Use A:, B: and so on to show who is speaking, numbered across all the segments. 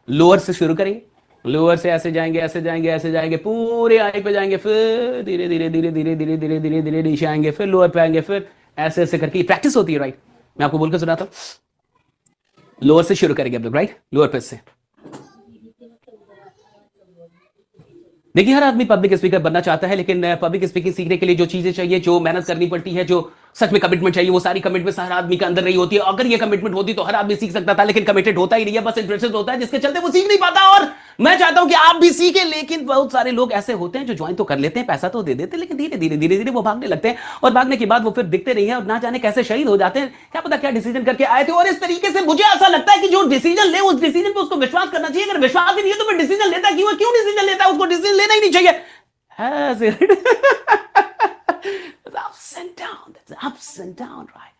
A: Lower से शुरू करेंगे, लोअर से ऐसे जाएंगे, ऐसे जाएंगे, ऐसे जाएंगे, पूरे आई पे जाएंगे, फिर धीरे धीरे धीरे धीरे धीरे धीरे धीरे धीरे नीचे आएंगे, फिर लोअर पे आएंगे, फिर ऐसे ऐसे करके प्रैक्टिस होती है, राइट। मैं आपको बोलकर सुनाता हूँ। लोअर से शुरू करेंगे हम लोग, राइट, लोअर पे से। देखिए, हर आदमी पब्लिक स्पीकर बनना चाहता है, लेकिन पब्लिक स्पीकिंग सीखने के लिए जो चीजें चाहिए, जो मेहनत करनी पड़ती है, जो सच में कमिटमेंट चाहिए, वो सारी कमिटमेंट हर आदमी के अंदर नहीं होती है। अगर ये कमिटमेंट होती तो हर आदमी सीख सकता था, लेकिन कमिटेड होता ही नहीं है, बस इंटरेस्टेड होता है, जिसके चलते वो सीख नहीं पाता। और मैं चाहता हूं कि आप भी सीखें, लेकिन बहुत सारे लोग ऐसे होते हैं जो ज्वाइन तो कर लेते हैं, पैसा तो दे देते हैं, लेकिन धीरे धीरे धीरे धीरे वो भागने लगते हैं, और भागने के बाद वो फिर दिखते नहीं है, और ना जाने कैसे शहीद हो जाते हैं। क्या पता क्या डिसीजन करके आए थे। और इस तरीके से मुझे ऐसा लगता है कि जो डिसीजन ले, उस डिसीजन पे उसको विश्वास करना चाहिए। अगर विश्वास ही नहीं है तो फिर डिसीजन लेता क्यों है? क्यों डिसीजन लेता है? उसको डिसीजन लेना ही नहीं चाहिए। Has it? It's ups and downs. That's ups and downs, right?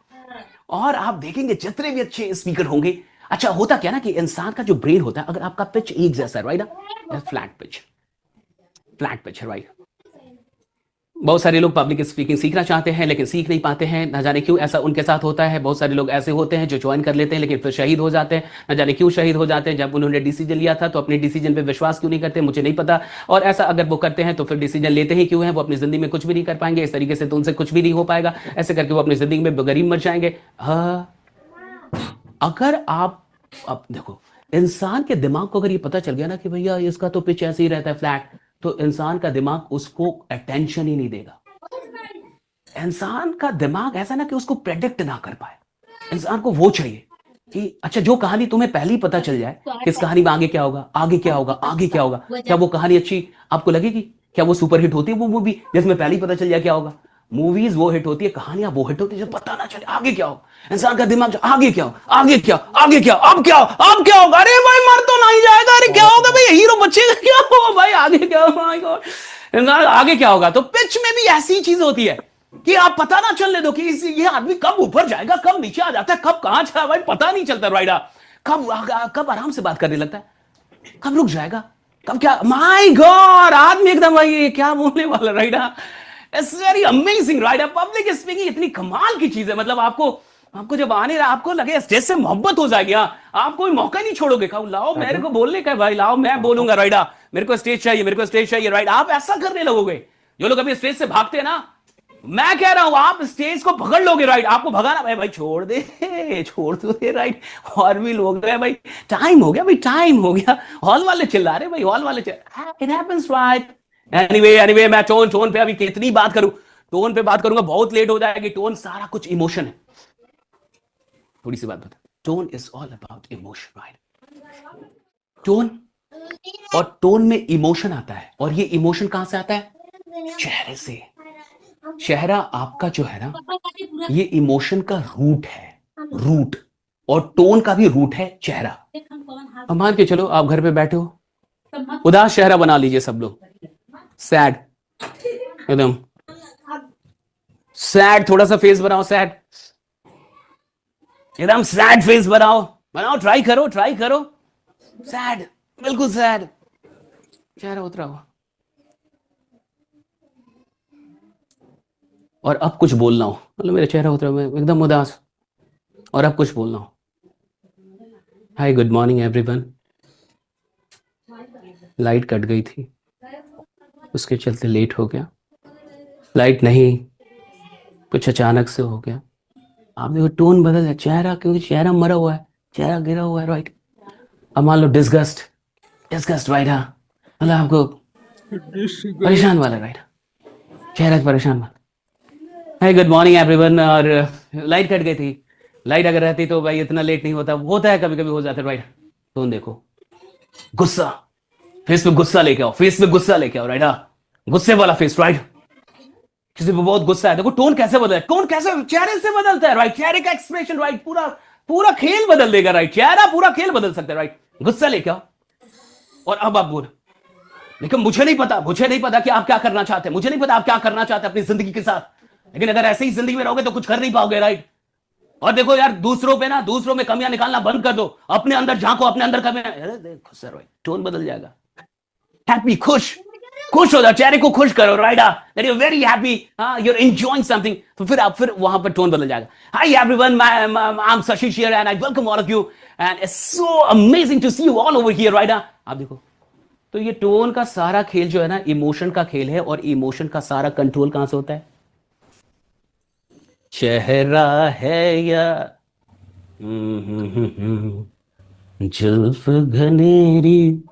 A: और आप देखेंगे जितने भी अच्छे स्पीकर होंगे, अच्छा होता क्या ना कि इंसान का जो ब्रेन होता है, अगर आपका पिच एक जैसा है, right, flat pitch, flat pitch है, राइट। बहुत सारे लोग पब्लिक स्पीकिंग सीखना चाहते हैं, लेकिन सीख नहीं पाते हैं, ना जाने क्यों ऐसा उनके साथ होता है। बहुत सारे लोग ऐसे होते हैं जो ज्वाइन कर लेते हैं, लेकिन फिर शहीद हो जाते हैं, ना जाने क्यों शहीद हो जाते हैं। जब उन्होंने डिसीजन लिया था तो अपने डिसीजन पे विश्वास क्यों नहीं करते, मुझे नहीं पता। और ऐसा अगर वो करते हैं तो फिर डिसीजन लेते ही क्यों हैं? वो अपनी जिंदगी में कुछ भी नहीं कर पाएंगे, इस तरीके से तो उनसे कुछ भी नहीं हो पाएगा। ऐसे करके वो अपनी जिंदगी में गरीब मर जाएंगे। हाँ, अगर आप, अब देखो, इंसान के दिमाग को अगर ये पता चल गया ना कि भैया इसका तो पिच ऐसे ही रहता है, फ्लैट, तो इंसान का दिमाग उसको अटेंशन ही नहीं देगा। इंसान का दिमाग ऐसा ना कि उसको प्रेडिक्ट ना कर पाए। इंसान को वो चाहिए कि अच्छा, जो कहानी तुम्हें पहले ही पता चल जाए कि इस कहानी में आगे क्या होगा, आगे क्या होगा, आगे क्या होगा। क्या वो कहानी अच्छी आपको लगेगी? क्या वो सुपर हिट होती है वो मूवी जिसमें पहले ही पता चल जाए क्या होगा? मूवीज वो हिट होती है, कहानियां वो हिट होती है जब पता ना चले आगे क्या होगा। इंसान का दिमाग आगे क्या, आगे क्या, आगे क्या, अब क्या, अब क्या होगा? अरे भाई मर तो नहीं जाएगा, अरे क्या होगा भाई, हीरो बचेगा क्या होगा भाई, आगे क्या होगा? माय गॉड, इंसान आगे क्या होगा। तो पिच में भी ऐसी चीज होती है कि आप पता ना चलने दो कि ये आदमी कब ऊपर जाएगा, कब नीचे आ जाता है, कब कहां जा भाई पता नहीं चलता, राइडा। कब आराम से बात करने लगता है, कब रुक जाएगा, कब क्या, माय गॉड, आदमी एकदम भाई क्या बोलने वाला, राइडा। इट्स वेरी अमेजिंग, राइडा। पब्लिक स्पीकिंग इतनी कमाल की चीज है, मतलब आपको आपको जब आने आपको लगे स्टेज से मोहब्बत हो जाएगी। आप कोई मौका नहीं छोड़ोगे, खाओ लाओ मेरे को बोलने का, भाई लाओ मैं बोलूंगा, राइडा, मेरे को स्टेज चाहिए, मेरे को स्टेज चाहिए, राइट। आप ऐसा करने लगोगे। जो लोग अभी स्टेज से भागते हैं ना, मैं कह रहा हूं आप स्टेज को पकड़ लोगे, राइट। आपको भगाना भाई, भाई छोड़ दे, छोड़ दो, राइट। और भी लोग हैं भाई, टाइम हो गया भाई, टाइम हो गया। हॉल वाले चिल्ला रहे भाई, हॉल वाले इट हैपेंस, राइट। एनीवे मैं टोन टोन पे अभी कितनी बात करूं, टोन पे बात करूंगा बहुत लेट हो जाएगी। टोन सारा कुछ इमोशन है। थोड़ी सी बात बता, tone is all about emotion, right. Tone, और टोन में इमोशन आता है, और ये इमोशन कहां से आता है? चेहरे से। चेहरा आपका जो है ना, ये इमोशन का रूट है, रूट। और टोन का भी रूट है चेहरा। अब मान के चलो आप घर पे बैठे हो, उदास चेहरा बना लीजिए सब लोग, सैड, एकदम सैड, थोड़ा सा फेस बनाओ सैड, एकदम सैड फेस बनाओ, बनाओ, ट्राई करो, ट्राई करो, सैड, बिल्कुल सैड, चेहरा उतरा हुआ। और अब कुछ बोलना हो, मतलब मेरा चेहरा उतरा हुआ एकदम उदास, और अब कुछ बोलना हो, hi good morning everyone, light cut गई थी उसके चलते लेट हो गया, लाइट नहीं, कुछ अचानक से हो गया। आप देखो टोन बदल है, चेहरा, क्योंकि चेहरा मरा हुआ है, चेहरा गिरा हुआ है, राइट। अब मान लो डिस्गस्ट, डिस्गस्ट, राइट, हाँ, मतलब आपको परेशान वाला, राइट, चेहरा परेशान वाला। हाय गुड मॉर्निंग एवरीवन, और लाइट कट गई थी, लाइट अगर रहती तो भाई इतना लेट नहीं होता, होता है कभी कभी हो जाता है, राइट। टोन देखो, गुस्सा, फेस पे गुस्सा लेके आओ, फेस पे गुस्सा लेके आओ, राइट, गुस्से वाला फेस, राइट। किसी पे बहुत गुस्सा है, देखो टोन कैसे बदलता है, टोन कैसे चेहरे से बदलता है, राइट। चेहरे का एक्सप्रेशन, राइट, पूरा पूरा खेल बदल देगा, राइट। चेहरा पूरा खेल बदल सकता है, राइट। गुस्सा लेके आओ, और अब आप बोल, लेकिन मुझे नहीं पता, मुझे नहीं पता कि आप क्या करना चाहते हैं, मुझे नहीं पता आप क्या करना चाहते हैं अपनी जिंदगी के साथ, लेकिन अगर ऐसे ही जिंदगी में रहोगे तो कुछ कर नहीं पाओगे, राइट। और देखो यार, दूसरों पे ना, दूसरों में कमियां निकालना बंद कर दो, अपने अंदर झांको, अपने अंदर कमियां, गुस्सा, राइट, टोन बदल जाएगा। हैप्पी, खुश, खुश हो जाओ, चेहरे को खुश करो, right? That you very happy, you are enjoying something, तो फिर वहां पर टोन बदल जाएगा. Hi everyone, I am Sashish here and I welcome all of you and it's so amazing to see you all over here, right? आप देखो, तो ये टोन का सारा खेल जो है ना, इमोशन का खेल है, और इमोशन का सारा कंट्रोल कहां से होता है? चेहरा है या जुल्फ घनेरी,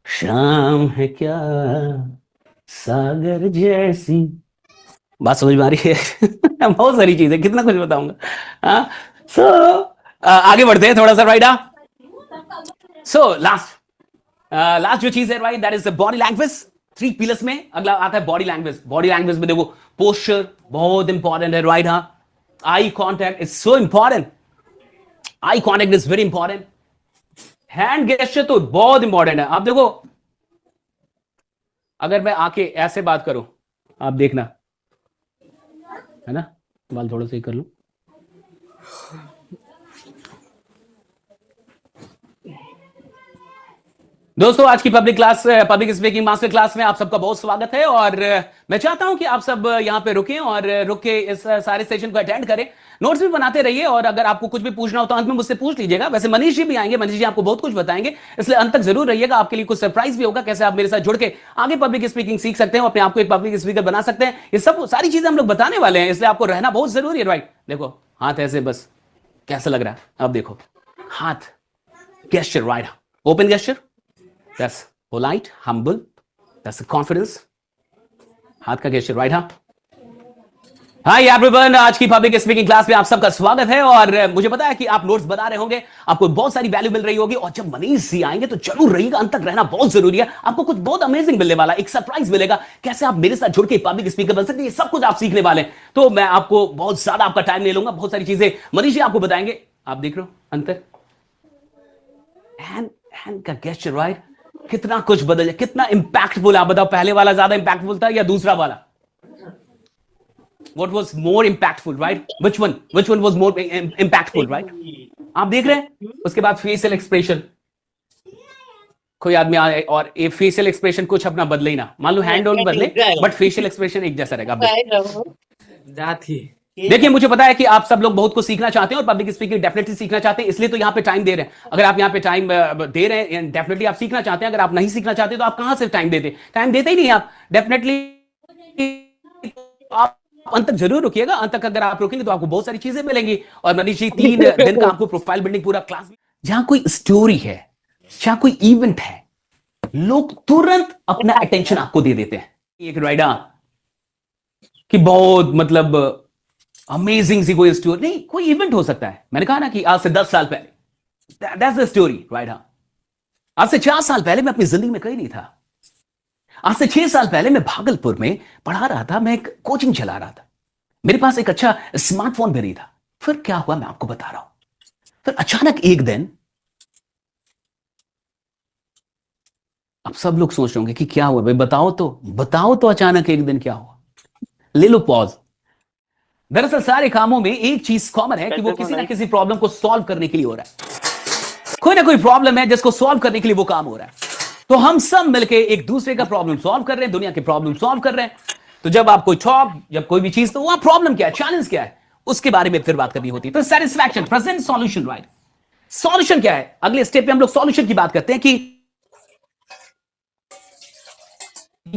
A: शाम है क्या सागर जैसी. बात समझ में आ रही है? बहुत सारी चीजें, कितना कुछ बताऊंगा. हाँ, सो आगे बढ़ते हैं थोड़ा सा, राइट? सो लास्ट जो चीज है, right, that is body language. 3 pillars में अगला आता है बॉडी लैंग्वेज. बॉडी लैंग्वेज में देखो, पोस्चर बहुत इंपॉर्टेंट है, राइट? हाँ, eye contact is so important. Eye contact is very important. Hand gesture तो बहुत इंपॉर्टेंट है. आप देखो, अगर मैं आके ऐसे बात करूं, आप देखना, है ना, बाल थोड़ा सा ही कर लूं. दोस्तों, आज की पब्लिक स्पीकिंग मास्टर क्लास में आप सबका बहुत स्वागत है, और मैं चाहता हूं कि आप सब यहां पे रुकें और रुक के इस सारे सेशन को अटेंड करें. नोट्स भी बनाते रहिए, और अगर आपको कुछ भी पूछना हो तो अंत में मुझसे पूछ लीजिएगा. वैसे मनीष जी भी आएंगे, मनीष जी आपको बहुत कुछ बताएंगे, इसलिए अंत तक जरूर रहिएगा. आपके लिए कुछ सरप्राइज भी होगा, कैसे आप मेरे साथ जुड़ के आगे पब्लिक स्पीकिंग सीख सकते हैं, अपने आपको एक पब्लिक स्पीकर बना सकते हैं. ये सब सारी चीजें हम लोग बताने वाले हैं, इसलिए आपको रहना बहुत जरूरी है, राइट? देखो, हाथ ऐसे, बस कैसा लग रहा है? अब देखो, हाथ gesture, right? Open gesture, that's polite, humble, that's the confidence. हाथ का गेस्चर, राइट? हाँ, हाय एवरीवन, आज की पब्लिक स्पीकिंग क्लास में आप सबका स्वागत है. और मुझे पता है कि आप नोट्स बना रहे होंगे, आपको बहुत सारी वैल्यू मिल रही होगी, और जब मनीष जी आएंगे तो जरूर रहिएगा, अंत तक रहना बहुत जरूरी है. आपको कुछ बहुत अमेजिंग मिलने वाला, एक सरप्राइज मिलेगा, कैसे आप मेरे साथ जुड़ के पब्लिक स्पीकर बन सकते हैं, ये सब कुछ आप सीखने वाले हैं. तो मैं आपको बहुत ज्यादा आपका टाइम ले लूंगा, बहुत सारी चीजें मनीष जी आपको बताएंगे. आप देख रहे हो अंतर, हैंड का गेस्चर, राइट? कितना कुछ बदल जाए, कितना इंपैक्टफुल. आप बताओ, पहले वाला ज्यादा इंपैक्टफुल था या दूसरा वाला? What was more impactful, right? Which one was more impactful, right? आप देख रहे हैं. उसके बाद फेशियल एक्सप्रेशन. कोई आदमी आए और ये फेशियल एक्सप्रेशन कुछ अपना बदले ही ना, मान लो हैंड ऑन बदले, बट फेशियल एक्सप्रेशन एक जैसा रहेगा. देखिए, मुझे पता है कि आप सब लोग बहुत कुछ सीखना चाहते हैं, और पब्लिक स्पीकिंग डेफिनेटली सीखना चाहते हैं, इसलिए तो यहाँ पे टाइम दे रहे हैं. अगर आप यहाँ पे टाइम दे रहे हैं, डेफिनेटली आप सीखना चाहते हैं. अगर आप नहीं सीखना चाहते तो आप कहां से टाइम देते? टाइम देते ही नहीं आप, डेफिनेटली. आप अंत तक जरूर रुकिएगा. अंत तक अगर आप रुकेंगे तो आपको बहुत सारी चीजें मिलेंगी. और मनीष जी 3 दिन का आपको प्रोफाइल बिल्डिंग पूरा क्लास, जहां कोई स्टोरी है, जहां कोई इवेंट है, लोग तुरंत अपना अटेंशन आपको दे देते हैं. एक राइडा कि बहुत मतलब अमेजिंग सी कोई स्टोरी नहीं, कोई इवेंट हो सकता है. मैंने कहा ना कि आज से 10 साल पहले, दैट्स द स्टोरी, राइट? आज से 4 साल पहले मैं अपनी जिंदगी में कहीं नहीं था. आज से 6 साल पहले मैं भागलपुर में पढ़ा रहा था, मैं एक कोचिंग चला रहा था, मेरे पास एक अच्छा स्मार्टफोन भी नहीं था. फिर क्या हुआ मैं आपको बता रहा हूं. फिर अचानक एक दिन, अब सब लोग सोच रहे होंगे कि क्या हुआ भाई, बताओ तो अचानक एक दिन क्या हुआ. ले लो पॉज. दरअसल सारे कामों में एक चीज कॉमन है कि वो किसी ना किसी प्रॉब्लम को सॉल्व करने के लिए हो रहा है. कोई ना कोई प्रॉब्लम है जिसको सॉल्व करने के लिए वो काम हो रहा है. तो हम सब मिलके एक दूसरे का प्रॉब्लम सॉल्व कर रहे हैं, दुनिया के प्रॉब्लम सॉल्व कर रहे हैं. तो जब आप जब कोई भी चीज, तो वहां प्रॉब्लम क्या है, चैलेंज क्या है, उसके बारे में फिर बात करनी होती है. तो satisfaction, present solution, right? Solution क्या है? अगले स्टेप पे हम लोग सॉल्यूशन की बात करते हैं कि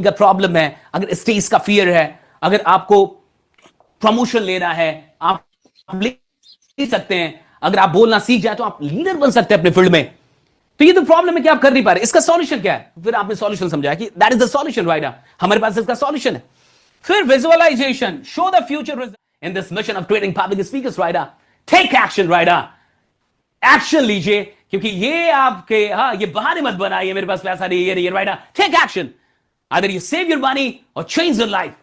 A: प्रॉब्लम है, अगर स्टेज का फियर है, अगर आपको प्रमोशन लेना है, आप ले सकते हैं. अगर आप बोलना सीख जाए तो आप लीडर बन सकते हैं अपने फील्ड में. तो ये तो प्रॉब्लम है कि आप कर नहीं पा रहे. इसका सॉल्यूशन क्या है? फिर आपने सॉल्यूशन समझा कि that is the solution, right? हमारे पास इसका सॉल्यूशन है. फिर visualisation, show the future in this mission of training public speakers, right? Take action, right? Action लीजिए, क्योंकि ये आपके, ये बहाने मत बनाइए, मेरे पास पैसा नहीं, ये नहीं, right? Take action. Either you save your money और चेंज योर लाइफ.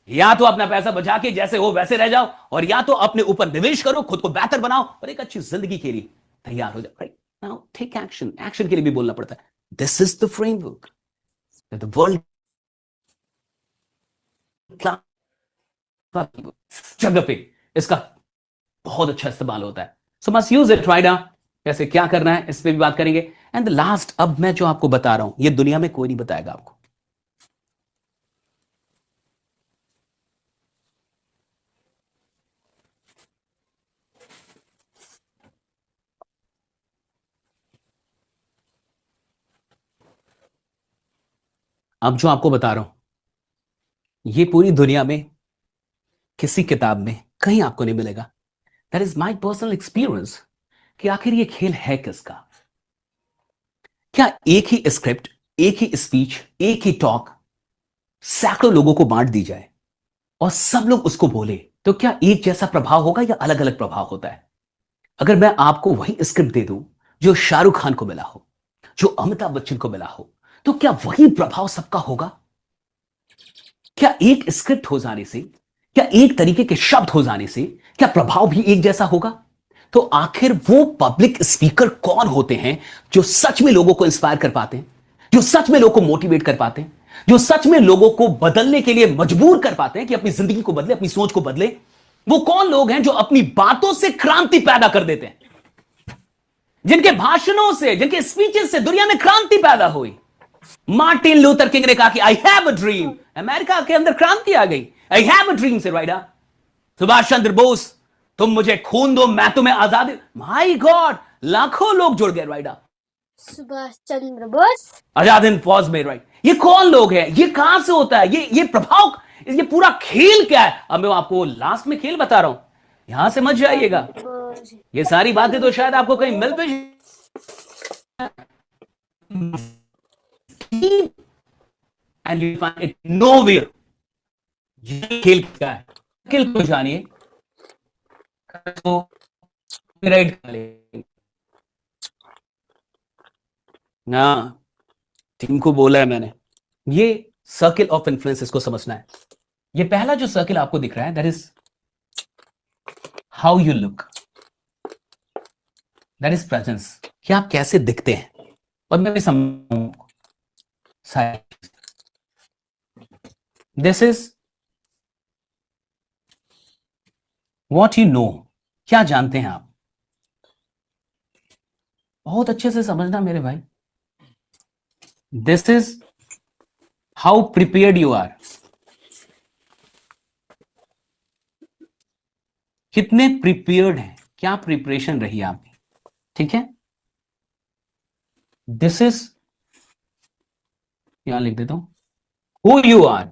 A: या तो अपना पैसा बचा के जैसे हो वैसे रह जाओ, और या तो अपने ऊपर निवेश करो, खुद को बेहतर बनाओ, और एक अच्छी जिंदगी के लिए तैयार हो जाओ, right? Now take action. Action के लिए भी बोलना पड़ता है. This is the framework that the world जगह पे इसका बहुत अच्छा इस्तेमाल होता है. So must use it, right? कैसे क्या करना है, इस पे भी बात करेंगे। एंड द लास्ट, अब मैं जो आपको बता रहा हूं ये दुनिया में कोई नहीं बताएगा आपको। अब जो आपको बता रहा हूं ये पूरी दुनिया में किसी किताब में कहीं आपको नहीं मिलेगा। That is my personal experience कि आखिर ये खेल है किसका। क्या एक ही स्क्रिप्ट, एक ही स्पीच, एक ही टॉक सैकड़ों लोगों को बांट दी जाए और सब लोग उसको बोले तो क्या एक जैसा प्रभाव होगा या अलग अलग प्रभाव होता है? अगर मैं आपको वही स्क्रिप्ट दे दूं जो शाहरुख खान को मिला हो, जो अमिताभ बच्चन को मिला हो, तो क्या वही प्रभाव सबका होगा? क्या एक स्क्रिप्ट हो जाने से, क्या एक तरीके के शब्द हो जाने से क्या प्रभाव भी एक जैसा होगा? तो आखिर वो पब्लिक स्पीकर कौन होते हैं जो सच में लोगों को इंस्पायर कर पाते हैं, जो सच में लोगों को मोटिवेट कर पाते हैं, जो सच में लोगों को बदलने के लिए मजबूर कर पाते हैं कि अपनी जिंदगी को बदले, अपनी सोच को बदले? वो कौन लोग हैं जो अपनी बातों से क्रांति पैदा कर देते हैं, जिनके भाषणों से, जिनके स्पीचेस से दुनिया में क्रांति पैदा हुई? मार्टिन लूथर किंग ने कहा कि I have a dream, America के अंदर क्रांति आ गई। आई हैव अ ड्रीम से राइडा। सुभाष चंद्र बोस, तुम मुझे खून दो मैं तुम्हें आजादी, माय गॉड, लाखों लोग जुड़ गए राइडा।
B: सुभाष चंद्र बोस
A: आजाद हिंद फौज में, राइट। ये कौन लोग हैं, ये कहां से होता है, ये प्रभाव, ये पूरा खेल क्या है? अब मैं आपको लास्ट में खेल बता रहा हूं, यहां से मत जाइएगा। ये सारी बातें तो शायद आपको कहीं मिल पे and you find it nowhere. ये खेल क्या है, खेल को जानिए तो राइट ना, टीम को बोला है मैंने, ये सर्किल ऑफ इन्फ्लुएंस इसको समझना है। ये पहला जो सर्किल आपको दिख रहा है that is how you look, that is presence, कि आप कैसे दिखते हैं। और मैं भी समझूंगा this is what you know, क्या जानते हैं आप। बहुत अच्छे से समझना मेरे भाई। This is how prepared you are, कितने प्रिपेयर्ड हैं, क्या प्रिपरेशन रही आपकी, ठीक है। दिस इज, यहां लिख देता हूं, हु यू आर,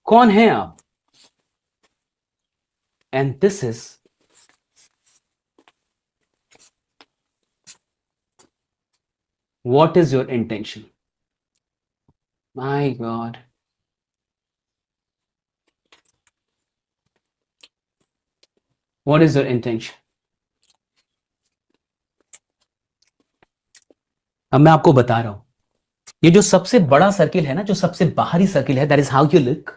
A: कौन है आप। And this is what is your intention. My God, what is your intention. अब मैं आपको बता रहा हूं, ये जो सबसे बड़ा सर्किल है ना, जो सबसे बाहरी सर्किल है, that is how you look,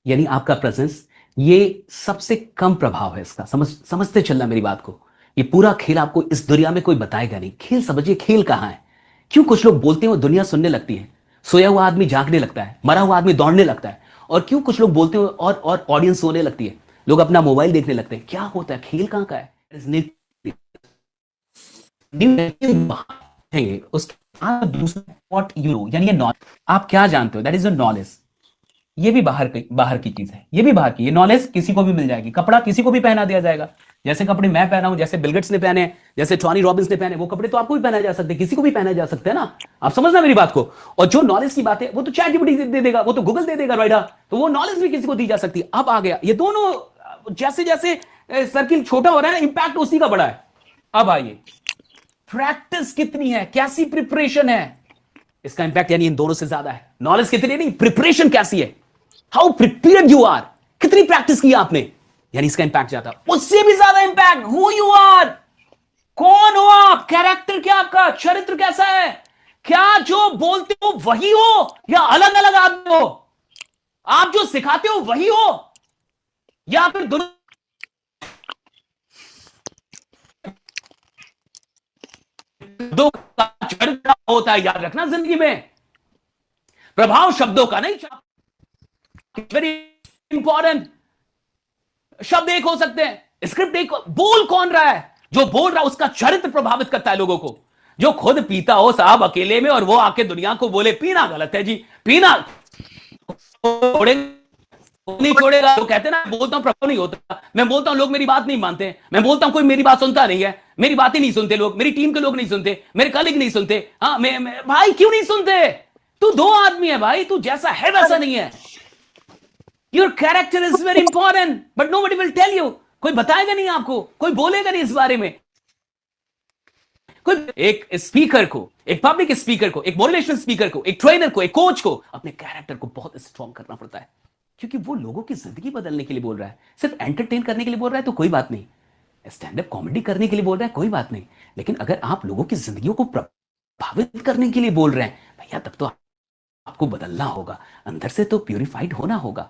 A: यानी आपका प्रेजेंस, ये सबसे कम प्रभाव है इसका। समझते चलना मेरी बात को। ये पूरा खेल आपको इस दुनिया में कोई बताएगा नहीं। खेल समझिए, खेल कहां है। क्यों कुछ लोग बोलते हैं वो दुनिया सुनने लगती है, सोया हुआ आदमी जागने लगता है, मरा हुआ आदमी दौड़ने लगता है। और क्यों कुछ लोग बोलते हैं और ऑडियंस सोने लगती है, लोग अपना मोबाइल देखने लगते हैं। क्या होता है, खेल कहां का है? उसके बाद दूसरा व्हाट यू नो, यानी ये नॉलेज, आप क्या जानते हो, दैट इज योर नॉलेज। ये भी बाहर की चीज है, ये भी बाहर की। ये नॉलेज किसी को भी मिल जाएगी, कपड़ा किसी को भी पहना दिया जाएगा। जैसे कपड़े मैं पहना हूं, जैसे बिल गेट्स ने पहने, जैसे टॉनी रॉबिन्स ने पहने, वो कपड़े तो आपको भी पहनाए जा सकते हैं, किसी को भी पहनाए जा सकते हैं ना। आप समझना मेरी बात को। और जो नॉलेज की बात है वो तो चैट जीपीटी दे देगा, वो तो गूगल दे देगा राइट। तो वो नॉलेज भी किसी को दी जा सकती है। अब आ गया ये दोनों, जैसे जैसे सर्किल छोटा हो रहा है ना, इंपैक्ट उसी का बड़ा है। अब आइए, प्रैक्टिस कितनी है, कैसी प्रिपरेशन है, इसका इंपैक्ट यानी इन दोनों से ज्यादा है। नॉलेज कितनी नहीं, प्रिपरेशन कैसी है, हाउ प्रिपेयर्ड यू आर, कितनी प्रैक्टिस की आपने, यानी इसका इंपैक्ट ज्यादा। उससे भी ज्यादा इंपैक्ट हु यू आर, कौन हो आप, कैरेक्टर क्या आपका, चरित्र कैसा है, क्या जो बोलते हो वही हो या अलग अलग आदमी हो, आप जो सिखाते हो वही हो या फिर दोनों। शब्दों का चरित्र होता है, याद रखना जिंदगी में। प्रभाव शब्दों का नहीं, वेरी इंपॉर्टेंट। शब्द एक हो सकते हैं, स्क्रिप्ट एक, बोल कौन रहा है, जो बोल रहा है उसका चरित्र प्रभावित करता है लोगों को। जो खुद पीता हो साहब अकेले में और वो आके दुनिया को बोले पीना गलत है जी, पीना नहीं छोड़ेगा। तो कहते हैं ना, बोलता हूं प्रभाव नहीं होता, मैं बोलता हूं लोग मेरी बात नहीं मानते, मैं बोलता हूं कोई मेरी बात सुनता नहीं है, मेरी बातें नहीं सुनते लोग, मेरी टीम के लोग नहीं सुनते, मेरे कलीग नहीं सुनते। हाँ भाई क्यों नहीं सुनते? तू दो आदमी है भाई, तू जैसा है वैसा नहीं है। Your character is very important but nobody will tell you. कोई बताएगा नहीं आपको, कोई बोलेगा नहीं इस बारे में। कोई एक स्पीकर को, एक पब्लिक स्पीकर को, एक मोटिवेशनल स्पीकर को, एक ट्रेनर को, एक कोच को अपने कैरेक्टर को बहुत स्ट्रॉन्ग करना पड़ता है, क्योंकि वो लोगों की जिंदगी बदलने के लिए बोल रहा है। सिर्फ एंटरटेन करने के लिए बोल रहा है तो कोई बात नहीं, स्टैंड अप कॉमेडी करने के लिए बोल रहा है कोई बात नहीं, लेकिन अगर आप लोगों की जिंदगियों को प्रभावित करने के लिए बोल रहे हैं भैया, तब तो आपको बदलना होगा, अंदर से तो प्यूरिफाइड होना होगा।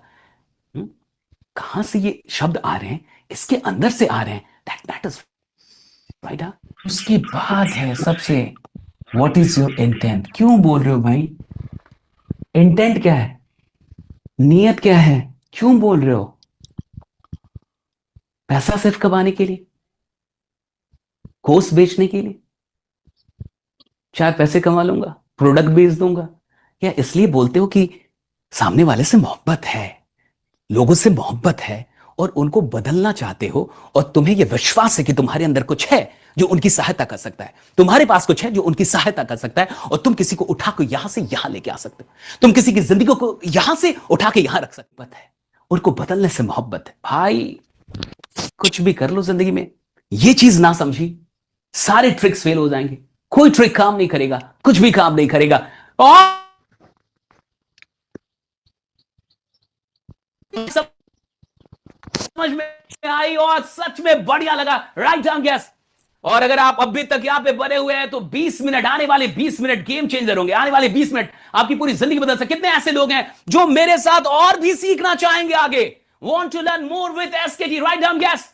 A: कहां से ये शब्द आ रहे हैं, इसके अंदर से आ रहे हैं, दैट मैटर्स राइट। उसकी बात है सबसे, व्हाट इज योर इंटेंट, क्यों बोल रहे हो भाई, इंटेंट क्या है, नियत क्या है, क्यों बोल रहे हो? पैसा सिर्फ कमाने के लिए, कोर्स बेचने के लिए, चार पैसे कमा लूंगा, प्रोडक्ट बेच दूंगा, या इसलिए बोलते हो कि सामने वाले से मोहब्बत है, लोगों से मोहब्बत है और उनको बदलना चाहते हो, और तुम्हें यह विश्वास है कि तुम्हारे अंदर कुछ है जो उनकी सहायता कर सकता है, तुम्हारे पास कुछ है जो उनकी सहायता कर सकता है, और तुम किसी को उठा के यहां से यहां लेके आ सकते हो, तुम किसी की जिंदगी को यहां से उठा के यहां रख सकते है, उनको बदलने से मोहब्बत है। भाई कुछ भी कर लो जिंदगी में, ये चीज ना समझी, सारे ट्रिक्स फेल हो जाएंगे, कोई ट्रिक काम नहीं करेगा, कुछ भी काम नहीं करेगा। और समझ में आई और सच में बढ़िया लगा, राइट ऑन गैस। और अगर आप अभी तक यहां पे बने हुए हैं तो 20 मिनट, आने वाले 20 मिनट गेम चेंजर होंगे, आने वाले 20 मिनट आपकी पूरी जिंदगी बदल सकते। कितने ऐसे लोग हैं जो मेरे साथ और भी सीखना चाहेंगे आगे, want to learn more with SKT, right on guys.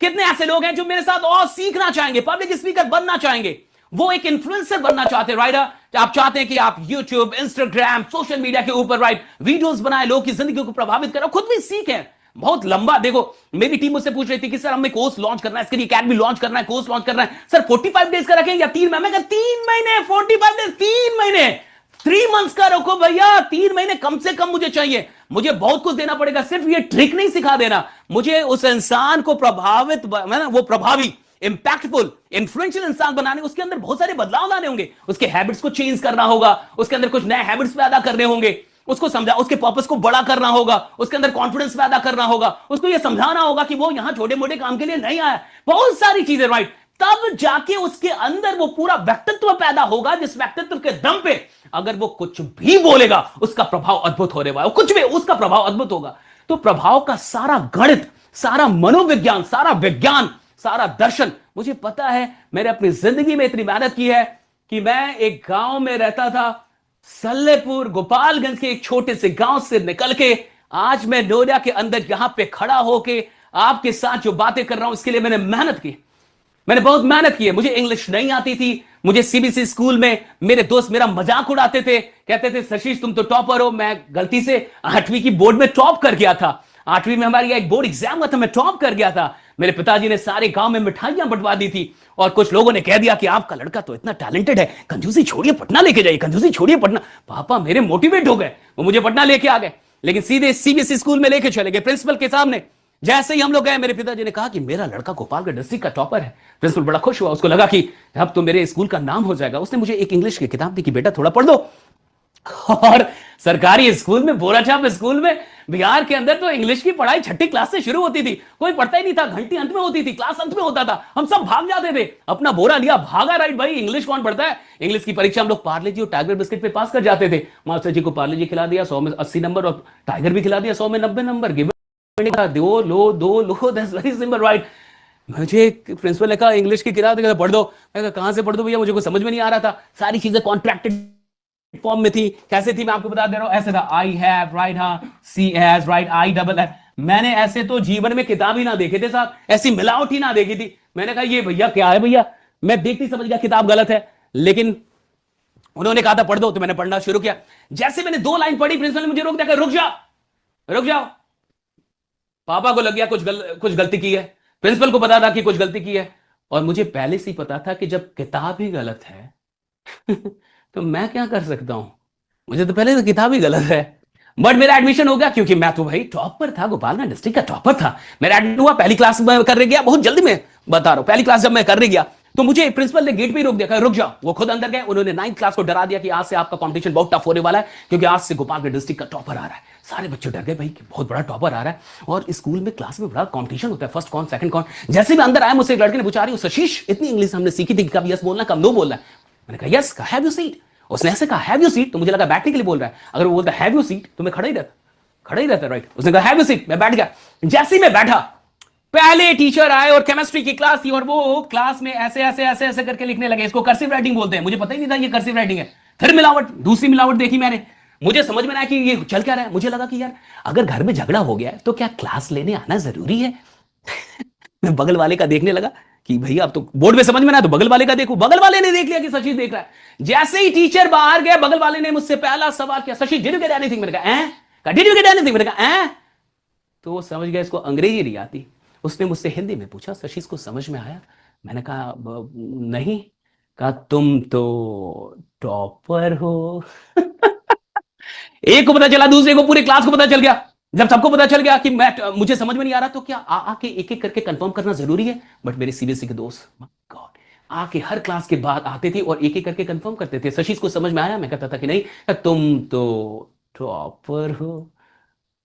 A: कितने ऐसे लोग हैं जो मेरे साथ और सीखना चाहेंगे, पब्लिक स्पीकर बनना चाहेंगे, वो एक इन्फ्लुएंसर बनना चाहते हैं, राइट। आप चाहते हैं कि आप यूट्यूब, इंस्टाग्राम, सोशल मीडिया के ऊपर राइट वीडियोस बनाए, लोगों की जिंदगी को प्रभावित करें, खुद भी सीखें। बहुत लंबा, देखो मेरी टीम मुझसे पूछ रही थी कि सर हमें कोर्स लॉन्च करना है, इसके लिए अकेडमी लॉन्च करना है, कोर्स लॉन्च करना है, सर 45 डेज का रखें या 3 महीने? मैं 3 महीने, 45 डेज 3 महीने, 3 मंथ्स का रखो भैया, 3 महीने कम से कम मुझे चाहिए। मुझे बहुत कुछ देना पड़ेगा, सिर्फ ये ट्रिक नहीं सिखा देना, मुझे उस इंसान को प्रभावित, वो प्रभावी, इंपैक्टफुल, इन्फ्लुएंशियल इंसान बनाने, उसके अंदर बहुत सारे बदलाव लाने होंगे, उसके हैबिट्स को चेंज करना होगा, उसके अंदर कुछ नए हैबिट्स पैदा करने होंगे, उसको समझा, उसके पर्पस को बड़ा करना होगा, उसके अंदर कॉन्फिडेंस पैदा करना होगा, उसको यह समझाना होगा कि वो यहां छोटे मोटे काम के लिए नहीं आया, बहुत सारी चीजें, राइट। तब जाके उसके अंदर वो पूरा व्यक्तित्व पैदा होगा, जिस व्यक्तित्व के दम पे अगर वो कुछ भी बोलेगा उसका प्रभाव अद्भुत होने वाला, कुछ भी उसका प्रभाव अद्भुत होगा। तो प्रभाव का सारा गणित, सारा मनोविज्ञान, सारा विज्ञान, सारा दर्शन मुझे पता है। मैंने अपनी जिंदगी में इतनी मेहनत की है कि मैं एक गांव में रहता था, सल्लेपुर गोपालगंज के एक छोटे से गांव से निकल के आज मैं नोएडा के अंदर यहां पे खड़ा होके आपके साथ जो बातें कर रहा हूं, इसके लिए मैंने मेहनत की, मैंने बहुत मेहनत की है। मुझे इंग्लिश नहीं आती थी, मुझे सीबीएसई स्कूल में मेरे दोस्त मेरा मजाक उड़ाते थे, कहते थे सशीष तुम तो टॉपर हो। मैं गलती से 8वीं की बोर्ड में टॉप कर गया था, 8वीं में हमारी एक बोर्ड एग्जाम हुआ था, मैं टॉप कर गया था। मेरे पिताजी ने सारे गांव में मिठाइयां बंटवा दी थी, और कुछ लोगों ने कह दिया कि आपका लड़का तो इतना टैलेंटेड है, कंजूसी छोड़िए पटना लेके जाइए, कंजूसी छोड़िए पटना। पापा मेरे मोटिवेट हो गए, वो मुझे पटना लेके आ गए, लेकिन सीधे सीबीएसई स्कूल में लेके चले गए प्रिंसिपल के सामने। जैसे ही हम लोग गए, मेरे पिताजी ने कहा कि मेरा लड़का गोपालगंज डिस्ट्रिक्ट का टॉपर है। प्रिंसिपल बड़ा खुश हुआ, उसको लगा कि अब तो मेरे स्कूल का नाम हो जाएगा। उसने मुझे एक इंग्लिश की किताब दी कि बेटा थोड़ा पढ़ दो। और सरकारी स्कूल में, बोराछाप स्कूल में बिहार के अंदर तो इंग्लिश की पढ़ाई 6ठी क्लास से शुरू होती थी, कोई पढ़ता ही नहीं था, घंटी अंत में होती थी, क्लास अंत में होता था, हम सब भाग जाते थे, अपना बोरा लिया भागा, राइट भाई इंग्लिश कौन पढ़ता है। इंग्लिश की परीक्षा हम लोग पार्ले जी और टाइगर बिस्किट पे पास कर जाते थे। मास्टर जी को पार्ले जी खिला दिया, 100 में 80 नंबर, और टाइगर भी खिला दिया 100 में 90 नंबर। दो लो दैट्स वेरी सिंपल, राइट। मुझे प्रिंसिपल ने कहा इंग्लिश की किताब पढ़ दो। मैं कहा कहां से पढ़ दो भैया, मुझे कुछ समझ में नहीं आ रहा था, सारी चीजें कॉन्ट्रैक्टेड फॉर्म में थी। कैसे थी मैं आपको बता दे रहा हूं, ऐसे था आई हैव, राइट, हाँ, सी हैज, राइट, आई डबल है। मैंने ऐसे तो जीवन में किताब ही ना देखे थे साहब, ऐसी मिलावट ही ना देखी थी। मैंने कहा ये भैया क्या है भैया, मैं देखती समझ गया किताब गलत है, लेकिन उन्होंने कहा था पढ़ दो, तो मैंने पढ़ना शुरू किया। जैसे मैंने 2 लाइन पढ़ी, प्रिंसिपल ने मुझे रोक दिया, रुक जाओ। पापा को लग गया कुछ गलती की है, प्रिंसिपल को पता था कि कुछ गलती की है। और मुझे पहले से ही पता था कि जब किताब ही गलत है तो मैं क्या कर सकता हूं। मुझे तो पहले से किताब ही गलत है। बट मेरा एडमिशन हो गया क्योंकि मैं तो भाई टॉपर था, गोपालगंज डिस्ट्रिक्ट का टॉपर था। मेरा एडमिशन हुआ, पहली क्लास में कर गया, बहुत जल्दी में बता रहा हूं, पहली क्लास जब मैं कर गया तो मुझे प्रिंसिपल ने गेट पे ही रोक दिया, कहा रुक जाओ। वो खुद अंदर गए, उन्होंने 9th क्लास को डरा दिया कि आज से आपका कंपटीशन बहुत टफ होने वाला है, क्योंकि आज से गोपालगंज डिस्ट्रिक्ट का टॉपर आ रहा है। सारे बच्चे डर गए भाई कि बहुत बड़ा टॉपर आ रहा है, और स्कूल में क्लास में बड़ा कंपटीशन होता है, फर्स्ट कौन सेकंड कौन। जैसे भी अंदर आया, मुझसे एक लड़के ने पूछा, रही हूँ सशीश, इतनी इंग्लिश हमने सीखी थी, कब यस बोलना कब नो बोलना है। मैंने कहा यस, हैव यू सीट। उसने ऐसे कहा हैव यू सीट, तो मुझे लगा बैठने के लिए बोल रहा है। अगर वो बोलता हैव यू सीट तो मैं खड़ा ही रहता राइट। उसने कहा हैव यू सीट, मैं बैठ गया। जैसे ही मैं बैठा, पहले टीचर आए और केमिस्ट्री की क्लास थी, और वो क्लास में ऐसे ऐसे ऐसे ऐसे करके लिखने लगे। इसको कर्सिव राइटिंग बोलते हैं, मुझे पता ही नहीं था ये कर्सिव राइटिंग है। फिर मिलावट, दूसरी मिलावट देखी मैंने, मुझे समझ में आया कि ये चल क्या रहा है। मुझे लगा कि यार अगर घर में झगड़ा हो गया है तो क्या क्लास लेने आना जरूरी है। मैं बगल वाले का देखने लगा कि भैया अब तो बोर्ड में समझ में ना, तो बगल वाले का देखो। बगल वाले ने देख लिया कि शशि देख रहा है। जैसे ही टीचर बाहर गए, बगल वाले ने मुझसे पहला सवाल किया, Shashi did you get anything. मैंने कहा डिड यू गेट एनीथिंग। मैंने कहा तो वो समझ गया इसको अंग्रेजी नहीं आती। उसने मुझसे हिंदी में पूछा, शशि को समझ में आया। मैंने कहा नहीं। कहा तुम तो टॉपर हो। एक को पता चला, दूसरे को, पूरे क्लास को पता चल गया। जब सबको पता चल गया कि मुझे समझ में नहीं आ रहा, तो क्या आके एक एक करके कंफर्म करना जरूरी है। बट मेरे सीबीएसई के दोस्त गॉड आके हर क्लास के बाद आते थे और एक एक करके कंफर्म करते थे। शशि को समझ में आया, मैं कहता था कि नहीं तुम तो टॉपर हो।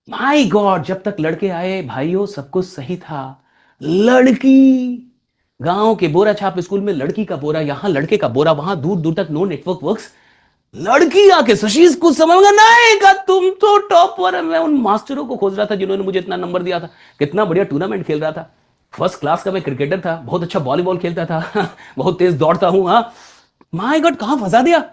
A: माय गॉड, जब तक लड़के आए भाइयों सब कुछ सही था। लड़की, गांव के बोरा छाप स्कूल में लड़की का बोरा, यहां लड़के का बोरा, वहां दूर दूर तक नो नेटवर्क वर्क्स। लड़की आके शशि को समझ में नहीं का तुम तो टॉपर है। मैं उन मास्टरों को खोज रहा था जिन्होंने मुझे इतना नंबर दिया था। कितना बढ़िया टूर्नामेंट खेल रहा था, फर्स्ट क्लास का मैं क्रिकेटर था, बहुत अच्छा वॉलीबॉल खेलता था, बहुत तेज दौड़ता हूं। हाँ माय गॉड, कहां फंसा दिया।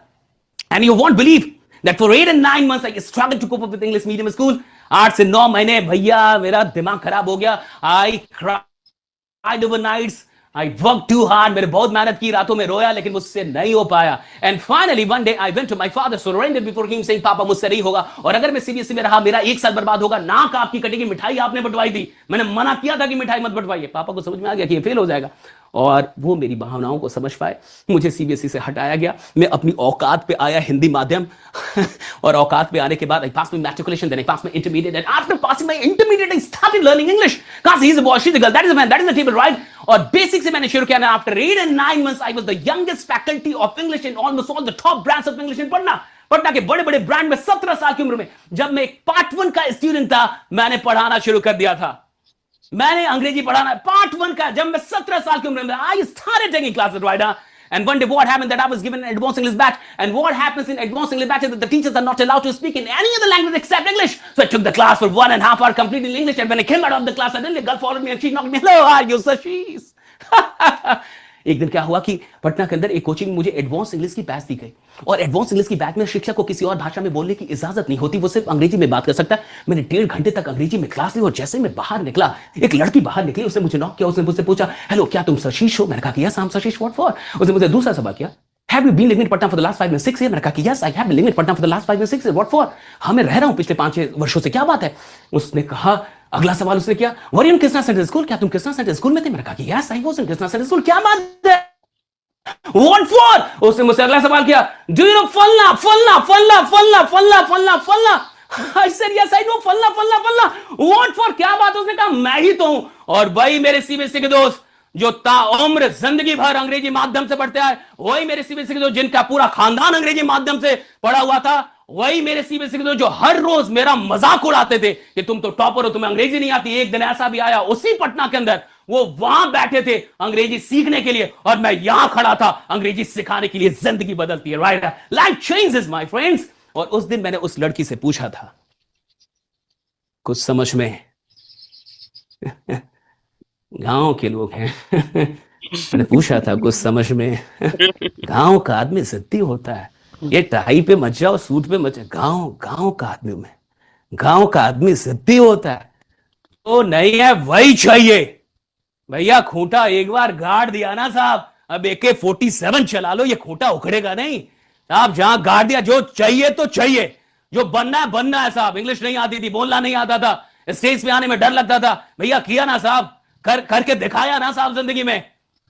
A: And you won't believe that for 8 and 9 months I struggled to cope up with English medium school. 8 से 9 महीने भैया मेरा दिमाग खराब हो गया। I cried over nights. I worked too hard. मैंने बहुत मेहनत की, रातों में रोया, लेकिन मुझसे नहीं हो पाया। And finally one day I went to my father, surrendered before him, saying, पापा मुझसे नहीं होगा, और अगर मैं सीबीएसई में रहा मेरा 1 साल बर्बाद होगा। नाक आपकी कटेगी, मिठाई आपने बंटवाई थी, मैंने मना किया था कि मिठाई मत बंटवाइए। पापा को समझ में आ गया कि ये फेल हो जाएगा, और वो मेरी भावनाओं को समझ पाए। मुझे सीबीएसई से हटाया गया। मैं अपनी औकात पे आया, हिंदी माध्यम। और औकात पे आने के बाद I passed my matriculation, then I passed my intermediate, and after passing my intermediate I started learning English. Cause he is a boy, she is a girl, that is a man, that is the table, right? और basic से मैंने शुरू किया। After 8 and 9 months I was the youngest faculty of English in almost all the top brands of English in Patna के बड़े बड़े brand में। 17 साल की उम्र में जब मैं एक पार्ट 1 का स्टूडेंट था, मैंने पढ़ाना शुरू कर दिया था। मैंने अंग्रेजी पढ़ाना पार्ट 1 का, जब मैं 17 साल की उम्र में I started taking classes, right? And one day what happened that I was given an advanced English batch, and what happens in advanced English batch is that the teachers are not allowed to speak in any other language except English. So I took the class for 1.5 hours completely in English, and when I came out of the class suddenly a girl followed me and she knocked me, hello, how are you, Sashish? एक दिन क्या हुआ कि पटना के अंदर एक coaching में मुझे एडवांस इंग्लिश की बैच दी गई, और एडवांस इंग्लिश की बैच में शिक्षक को किसी और भाषा में बोलने की इजाजत नहीं होती, वो सिर्फ अंग्रेजी में बात कर सकता है। मैंने 1.5 घंटे तक अंग्रेजी में क्लास ली, और जैसे मैं बाहर निकला, एक लड़की बाहर निकली, उसने मुझे नॉक किया, उसने मुझसे पूछा, हेलो क्या तुम सशीश हो। मैंने कहा कि यस आई एम सशीश, व्हाट फॉर। उसने मुझे दूसरा सवाल किया, Have you been living in Patna for the last 5 and 6 years? मैंने कहा कि yes, I have been living in Patna for the last 5 and 6 years. What for? हाँ मैं रह रहा हूँ पिछले 5-6 वर्षों से, क्या बात है। उसने कहा, अगला सवाल उसने किया, Were you in Krishna Center School? क्या तुम कृष्णा सेंटर स्कूल में थे। मैंने कहा कि yes, I was in Krishna Center School. क्या बात है, What for? उसने मुझसे अगला सवाल किया, Do you know फलना फलना फलना फलना फलना फलना फलना। I said yes, I know फलना फलना फलना। What for? क्या बात। उसने कहा मैं ही तो हूं। और भाई मेरे सीबीएसई के दोस्त जो ताउम्र जिंदगी भर अंग्रेजी माध्यम से पढ़ते आए, वही मेरे सीबीएसई के दोस्त जिनका पूरा खानदान अंग्रेजी माध्यम से पढ़ा हुआ था, वही मेरे सीबीएसई के दोस्त जो हर रोज मेरा मजाक उड़ाते थे कि तुम तो टॉपर हो, तुम्हें अंग्रेजी नहीं आती। एक दिन ऐसा भी आया उसी पटना के अंदर, वो वहां बैठे थे अंग्रेजी सीखने के लिए, और मैं यहां खड़ा था अंग्रेजी सिखाने के लिए। जिंदगी बदलती है, right? Life changes my friends. और उस दिन मैंने उस लड़की से पूछा था, कुछ समझ में गांव के लोग हैं मैंने पूछा था कुछ समझ में गांव का आदमी जिद्दी होता है, ये टाई पे मत जाओ, सूट पे मत जाओ, गांव का आदमी में, गांव का आदमी जिद्दी होता है। तो नहीं है वही चाहिए भैया। खूंटा एक बार गाड़ दिया ना साहब, अब AK-47 चला लो, ये खूंटा उखड़ेगा नहीं साहब। जहां गाड़ दिया, जो चाहिए तो चाहिए, जो बनना है साहब। इंग्लिश नहीं आती थी, बोलना नहीं आता था, स्टेज पे आने में डर लगता था, भैया किया ना साहब, करके दिखाया ना साहब जिंदगी में।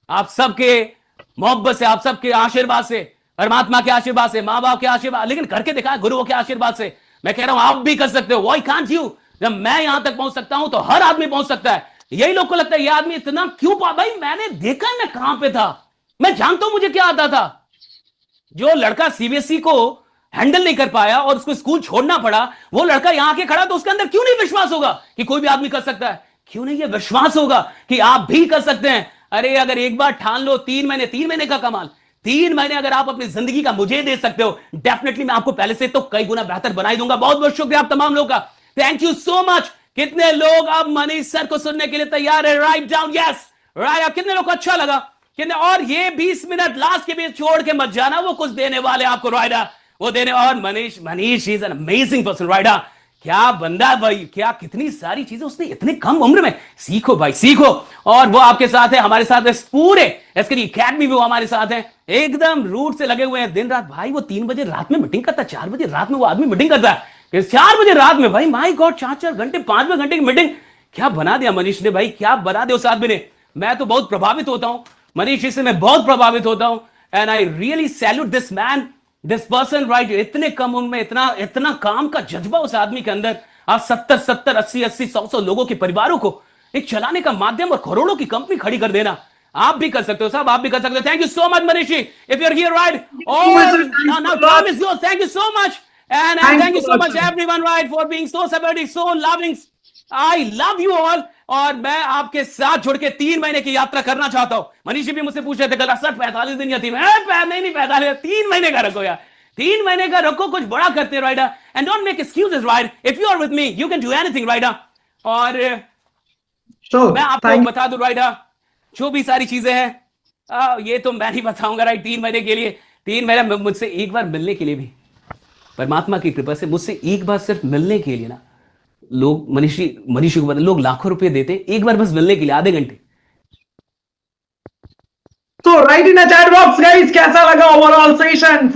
A: आप सबके मोहब्बत से, आप सबके आशीर्वाद से, परमात्मा के आशीर्वाद से, माँ बाप के आशीर्वाद, लेकिन करके दिखा गुरुओं के आशीर्वाद से। मैं कह रहा हूं आप भी कर सकते हो। Why can't you? जब मैं यहां तक पहुंच सकता हूं तो हर आदमी पहुंच सकता है। यही लोग को लगता है ये आदमी इतना क्यों भाई मैंने देखा मैं कहां पे था, मैं जानता हूं मुझे क्या आता था। जो लड़का सीबीएसई को हैंडल नहीं कर पाया और उसको स्कूल छोड़ना पड़ा, वो लड़का यहां आके खड़ा, तो उसके अंदर क्यों नहीं विश्वास होगा कि कोई भी आदमी कर सकता है? क्यों नहीं ये विश्वास होगा कि आप भी कर सकते हैं? अरे अगर एक बार ठान लो, 3 महीने का कमाल, 3 महीने अगर आप अपनी जिंदगी का मुझे दे सकते हो, डेफिनेटली मैं आपको पहले से तो कई गुना बेहतर बना ही दूंगा। बहुत बहुत शुक्रिया आप तमाम लोगों का, थैंक यू सो मच। कितने लोग अब मनीष सर को सुनने के लिए तैयार है? Write down yes right. कितने लोग को अच्छा लगा? कितने? और ये 20 मिनट लास्ट के बीच छोड़ के मत जाना, वो कुछ देने वाले आपको राइडा, वो देने। और Manish is an amazing person राइडा, क्या बंदा भाई, क्या कितनी सारी चीजें उसने इतने कम उम्र में। सीखो भाई सीखो। और वो आपके साथ है, हमारे साथ है पूरे एसके एकेडमी, वो हमारे साथ है, एकदम रूट से लगे हुए हैं दिन रात। भाई वो 3 बजे रात में मीटिंग करता है, 4 बजे रात में वो आदमी मीटिंग करता है, 4 बजे रात में भाई, माय गॉड, 4 घंटे 5 घंटे की मीटिंग। क्या बना दिया मनीष ने भाई, क्या बना दिया उस आदमी ने। मैं तो बहुत प्रभावित होता हूं मनीष जी से, मैं बहुत प्रभावित होता हूं। And I really salute this man, this person right. इतने कम उम्र में इतना काम का जज्बा उस आदमी के अंदर। आप 70, 80, 100 लोगों के परिवारों को एक चलाने का माध्यम और करोड़ों की कंपनी खड़ी कर देना, आप भी कर सकते हो साहब, आप भी कर सकते हो। Thank you so much Manish ji, if you are here right. Now time is yours, thank you so much and thank you so much everyone right for being so supportive, so loving. I love you all. और मैं आपके साथ जुड़ के 3 महीने की यात्रा करना चाहता हूं। मनीष जी भी मुझसे पूछ रहे थे कल, सर 45 दिन या 3 महीने? नहीं 45, 3 महीने का रखो यार, 3 महीने का रखो, कुछ बड़ा करते राइडा। And don't make excuses right, if you are with me you can do anything राइडा। और मैं आपको बता दूं राइडा, जो भी सारी चीजें हैं ये तो मैं नहीं बताऊंगा राइट। 3 महीने के लिए, 3 महीने मुझसे एक बार मिलने के लिए भी, परमात्मा की कृपा से मुझसे एक बार सिर्फ मिलने के लिए ना, लोग मनीषी को लोग लाखों रुपए देते एक बार बस मिलने के लिए, आधे घंटे।
C: तो right in the chat box guys, कैसा लगा ओवरऑल सेशन?